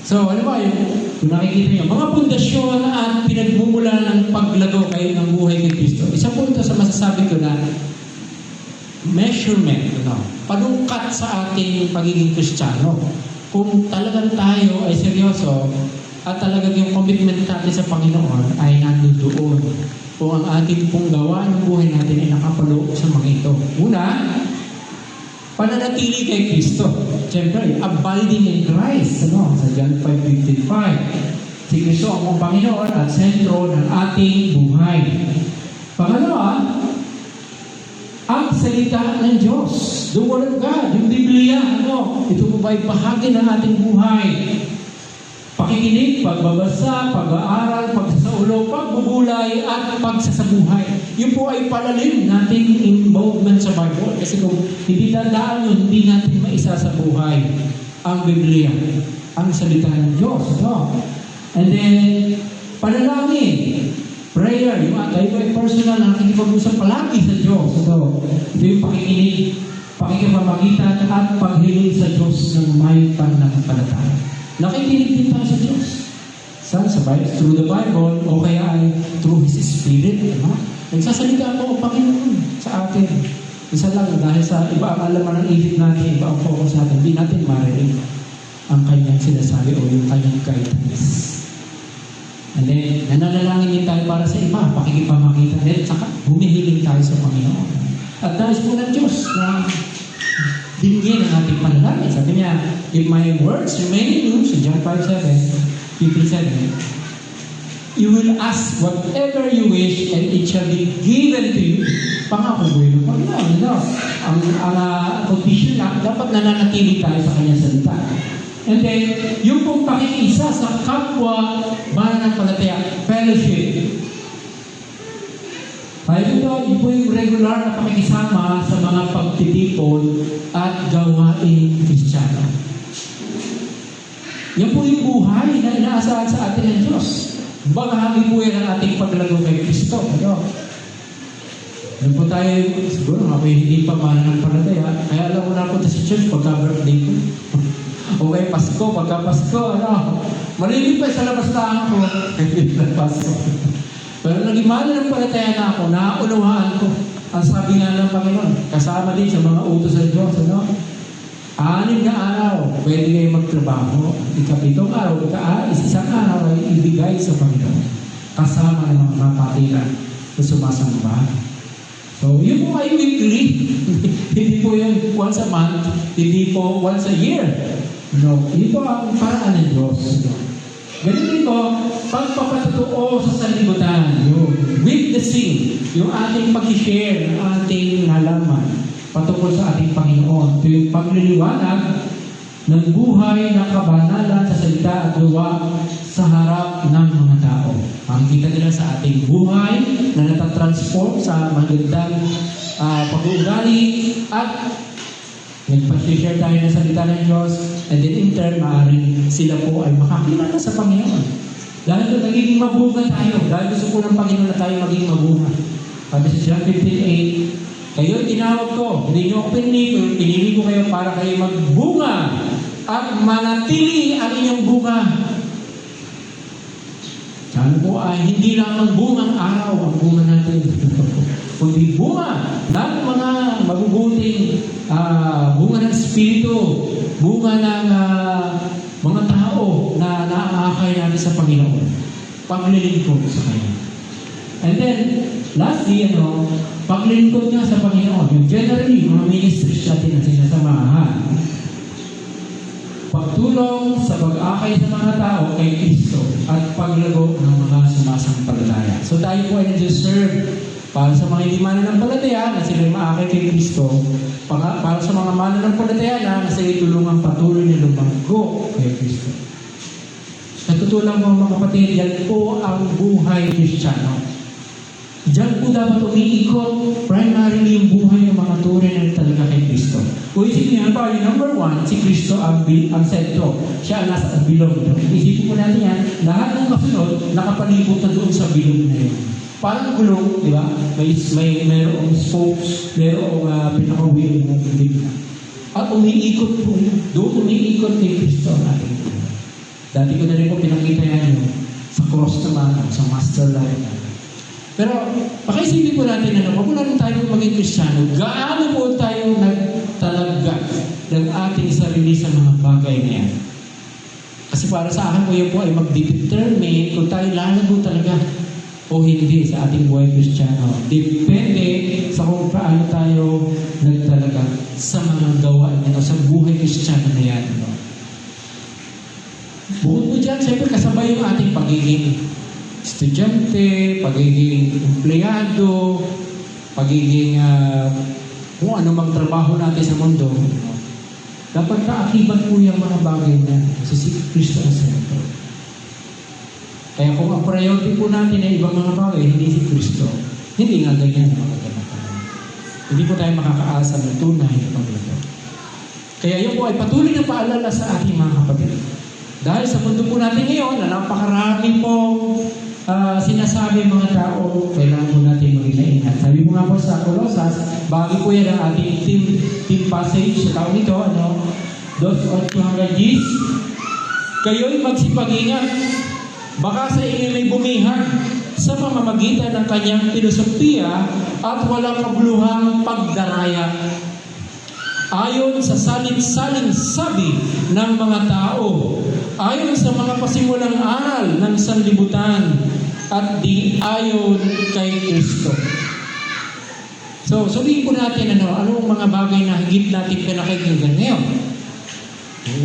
So, ano ba kung nakikita niyo, mga pundasyon at pinagmumula ng paglago kayo ng buhay kay Kristo. Isa po ito sa masasabi ko na measurement, panungkat sa ating pagiging Kristiyano. Kung talagang tayo ay seryoso at talagang yung commitment natin sa Panginoon ay nandoon. Kung ang ating pong gawa ng buhay natin ay nakapaloob sa mga ito. Una, pananatili kay Kristo. Siyempre, abiding in Christ. Sa John 5:55. Si Kristo ang Panginoon at sentro ng ating buhay. Pangalawa, ang salita ng Diyos. The Word of God, yung Biblia. Ito po ba ay bahagi ng ating buhay? Pakikinig, pagbabasa, pag-aaral, pagsasaulo, pagbubulay, at pagsasabuhay. Yun po ay palalim nating involvement sa Bible. Kasi kung hindi tandaan yun, hindi natin maisa sa buhay ang Biblia, ang salita ng Diyos. And then, panalangin, prayer, yung tayo ay personal na nakikipag-usap palagi sa Diyos. Ito yung pakikinig, pakikipamagitan, at paghiling sa Diyos ng may pananampalataya. Nakikinig din tayo sa Diyos. Saan? Through the Bible, o kaya ay through His Spirit. Nagsasalita po ang Panginoon sa atin. Isa lang, dahil sa iba ang alaman ng isip natin, iba ang focus natin, hindi natin marinig ang kanyang sinasabi o yung kanyang guidance. And then, nananalangin din tayo para sa iba, pakikipamagitan din, saka humihiling tayo sa Panginoon. At dahil po ng Diyos na dinigyan ang ating panalangin. Sabi niya, if my words remain in you, so John 5:7, you will ask whatever you wish and it shall be given to you. Pangako po yun. Ang condition lang, dapat nananatili tayo sa kanyang salita. And then, yung pong pakikiisa sa kapwa mananampalataya, fellowship. Kaya ito, yun po yung regular na pakikisama sa mga pagtitipon at gawain Kristiyano. Yan po yung buhay na inaasahan sa atin ng Diyos. Bahagi po yan ang ating paglago kay Kristo. Yan po tayo, siguro ako hindi pa mananampalataya. Kaya alam mo na punta sa church pagka-birthday ko. O kaya Pasko, pagka-Pasko, malilim pa sa labas na ako. Pasko. Pero naging mananampalataya na ako, naunawaan ko. Ang sabi nga ng Panginoon, kasama din sa mga utos ng Diyos, 6 na araw, pwede kayo magtrabaho. Ika-7 araw, isang araw ay ibigay sa Panginoon. Kasama ng mga kapatiran na sumasamba. So, yun po ay weekly. Hindi po yun once a month, hindi po once a year. Ito ang paraan ng Diyos. Ganun din po, pagpapatotoo sa sanlibutan, yung witnessing, yung ating pag-share ng ating nalaman patungkol sa ating Panginoon. Ito yung pagliliwanag ng buhay na kabanalan sa salita at gawa sa harap ng mga tao. Makikita nila sa ating buhay na natatransform sa magandang pag-uugali at nagpag-share tayo ng salita ng Diyos, and then in turn, maaaring sila po ay makakilala sa Panginoon. Dahil ito, nagiging mabunga tayo. Dahil gusto po ng Panginoon na tayo maging mabunga. Sabi sa John 15:8, kayo tinawag ko, hindi nyo ako pinili ko kayo para kayo magbunga at manatili ang inyong bunga. Sana po ay hindi lamang bungang araw ang bunga natin. Kundi bunga ng mga mabubuting bunga ng Espiritu, bunga ng mga tao na naaakay natin sa Panginoon. Paglilingkod sa Kanya. And then, lastly, paglilingkod nga sa Panginoon. Yung generally, mga ministries natin na sinasamahan. Pagtulong sa pag-akay sa mga tao kay Kristo at paglago ng mga sumasampalataya. So tayo po ay nag-serve para sa mga hindi mananampalataya na sila maakay kay Kristo, para sa mga mananampalataya na sila tulungang patuloy na lumanggo kay Kristo. Natutulang mo mga kapatid, yan po ang buhay Kristiyano. Diyan po dapat umiikot primarily yung buhay ng mga tunay na talaga kay Kristo. Kung isipin niyo, yung number 1, si Kristo ang sentro. Siya ang nasa bilog. Isipin po natin yan, lahat ng kasunod, nakapalibot na doon sa bilog na yun. Parang gulong, di ba? Mayroong spokes, mayroong pinaka-wheel ng bilog. At umiikot po yun. Doon umiikot kay Kristo ang ating buhay. Dati ko na rin po pinakita yan sa cross naman, sa master life na. Pero, pakaisipin po natin na wag lang tayo maging Kristiyano, gaano po tayo nagtalaga ng ating sarili sa mga bagay na yan. Kasi para sa akin po yun po ay mag-determine kung tayo lalago talaga o hindi sa ating buhay Kristiyano. Depende sa kung paano tayo nagtalaga sa mga gawain o sa buhay Kristiyano na yan. Bukod po dyan, siyempre kasabay yung ating pagiging estudyante, pagiging empleyado, pagiging kung ano mang trabaho natin sa mundo. Dapat kaakibat po yung mga bagay na si Kristo ang sentro. Kaya kung ang priority po natin ay ibang mga bagay, hindi si Kristo, hindi nga ganyan ang mga ganatan. Hindi po tayo makakaasa ng tunay na paglato. Kaya yun po ay patuloy na paalala sa ating mga kapatid. Dahil sa mundo po natin ngayon, na napakarami pong sinasabi mga tao, kailangan po natin maging maingat. Sabi mo nga po sa Colosas, bagay po yan ang ating team passage sa taon nito, Dos o 200 Gs, kayo'y magsipag-ingat. Baka sa inyo may bumihag sa pamamagitan ng kanyang filosofiya at walang kabuluhang pagdaraya. Ayon sa salit-saling sabi ng mga tao, ayon sa mga pasimulang aral ng sanlibutan, at di ayon kay Kristo. So, sabihin po natin anong mga bagay na higit natin pinakikinggan ngayon.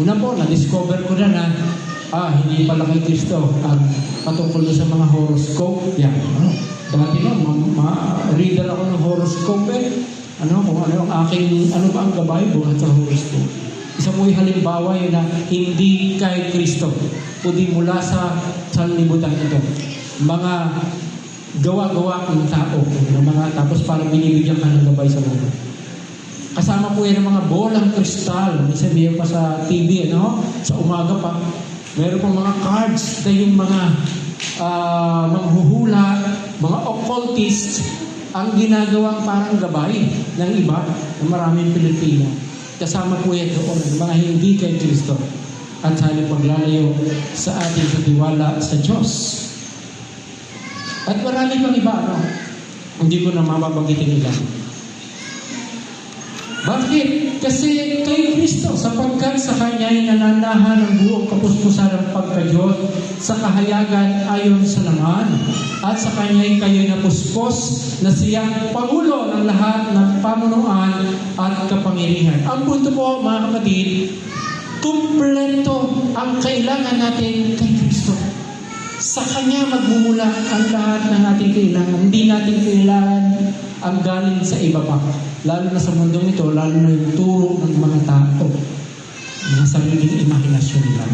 Una po, na-discover ko na hindi pala kay Kristo ang patungkol sa mga horoscope. Yan, dati reader ako ng horoscope kung ano ang aking, ano ba ang gabay buhat sa horoscope. Isa po yung halimbawa yun na hindi kay Kristo, kundi mula sa sanlibutan ito. Mga gawa-gawa ng tao, tapos parang binibigyan ka ng gabay sa mundo. Kasama po yan ng mga bolang kristal. Minsan diyan pa sa TV, sa umaga pa. Meron pang mga cards na yung mga manghuhula, mga occultist, ang ginagawang parang gabay ng iba, ng maraming Pilipino. Kasama po yan doon, ng mga hindi kay Kristo. At sa paglalayo sa ating katiwala sa Diyos. At marami pang iba, hindi ko na mababanggitin nila. Bakit? Kasi kay Kristo, sapagkat sa Kanya'y nananahan ang buong kapuspusan ng pagka-Diyos sa kahayagan ayon sa laman. At sa Kanya'y kayo'y napuspos na siyang Pangulo ng lahat ng pamunuan at kapangyarihan. Ang punto po, mga kapatid, kumpleto ang kailangan natin kay Kristo. Sa Kanya magmumula ang lahat ng ating kailangan. Hindi natin kailangan ang galing sa iba pa. Lalo na sa mundong ito, lalo na yung turo ng mga tao. Mga sariling imahinasyon nila.